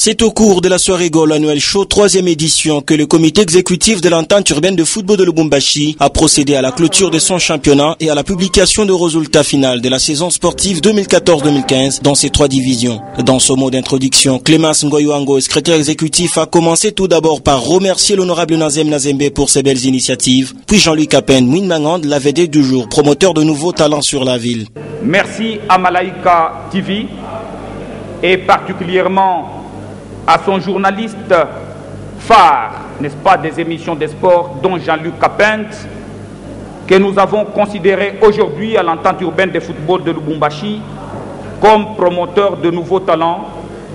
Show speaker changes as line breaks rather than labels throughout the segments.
C'est au cours de la soirée Goal Annuel Show 3e édition que le comité exécutif de l'entente urbaine de football de Lubumbashi a procédé à la clôture de son championnat et à la publication de résultats finaux de la saison sportive 2014-2015 dans ces 3 divisions. Dans ce mot d'introduction, Clémence Ngoyoango, secrétaire exécutif, a commencé tout d'abord par remercier l'honorable Nazem Nazembe pour ses belles initiatives, puis Jean-Louis Capen Mouinmangand, la vedette du jour, promoteur de nouveaux talents sur la ville.
Merci à Malaika TV et particulièrement à son journaliste phare, n'est-ce pas, des émissions des sports, dont Jean-Luc Capent, que nous avons considéré aujourd'hui à l'entente urbaine de football de Lubumbashi comme promoteur de nouveaux talents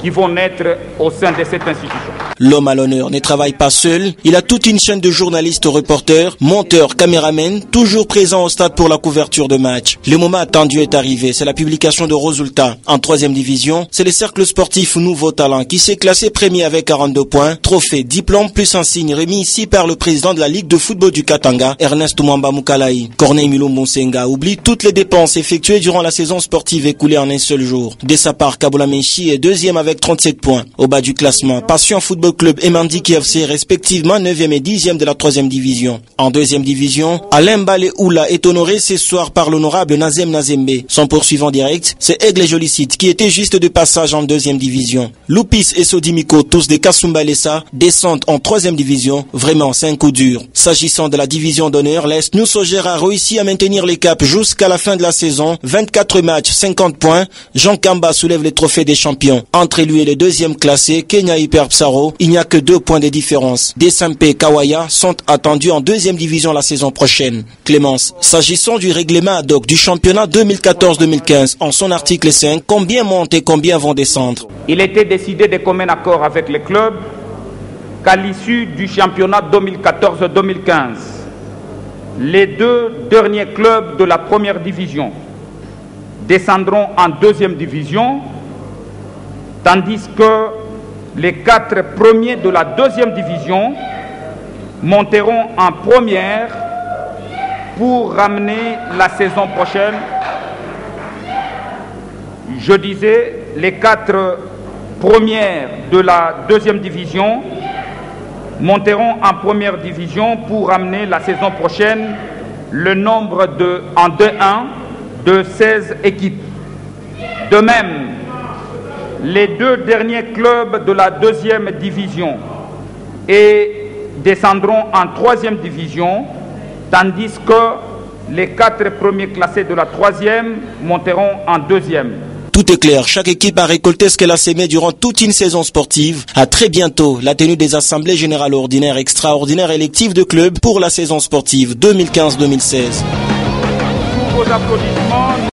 qui vont naître au sein de cette institution.
L'homme à l'honneur ne travaille pas seul. Il a toute une chaîne de journalistes, reporters, monteurs, caméramens, toujours présents au stade pour la couverture de match. Le moment attendu est arrivé, c'est la publication de résultats. En 3e division, c'est le cercle sportif Nouveau Talent qui s'est classé premier avec 42 points. Trophée, diplôme plus un signe remis ici par le président de la Ligue de football du Katanga, Ernest Mwamba Mukalaï. Corneille Milumbo Senga oublie toutes les dépenses effectuées durant la saison sportive écoulée en un seul jour. De sa part, Kabola Menchi est 2e avec 37 points. Au bas du classement, Passion Football Club et Mandiki FC respectivement 9e et 10e de la 3e division. En 2e division, Alain Balé Oula est honoré ce soir par l'honorable Nazem Nazembe. Son poursuivant direct, c'est Aigle Jolicite qui était juste de passage en 2e division. Lupis et Sodimiko, tous des Kasumbalesa, descendent en 3e division. Vraiment, c'est un coup dur. S'agissant de la division d'honneur, l'Est Nous Sogera a réussi à maintenir les caps jusqu'à la fin de la saison. 24 matchs, 50 points. Jean Kamba soulève les trophées des champions. Entre lui et le 2e classé, Kenya Hyper Psaro, il n'y a que 2 points de différence. Desampe et Kawaya sont attendus en 2e division la saison prochaine. Clémence, s'agissant du règlement ad hoc du championnat 2014-2015, en son article 5, combien montent et combien vont descendre?
Il était décidé de commun accord avec les clubs qu'à l'issue du championnat 2014-2015, les 2 derniers clubs de la 1re division descendront en 2e division, tandis que les 4 premiers de la 2e division monteront en 1re pour ramener la saison prochaine. Je disais, les 4 premières de la 2e division monteront en 1re division pour ramener la saison prochaine le nombre en 2-1 de 16 équipes. De même, les 2 derniers clubs de la 2e division descendront en 3e division, tandis que les 4 premiers classés de la 3e monteront en 2e.
Tout est clair, chaque équipe a récolté ce qu'elle a sémé durant toute une saison sportive. À très bientôt, la tenue des assemblées générales ordinaires, extraordinaires et électives de clubs pour la saison sportive 2015-2016.
Sous vos applaudissements,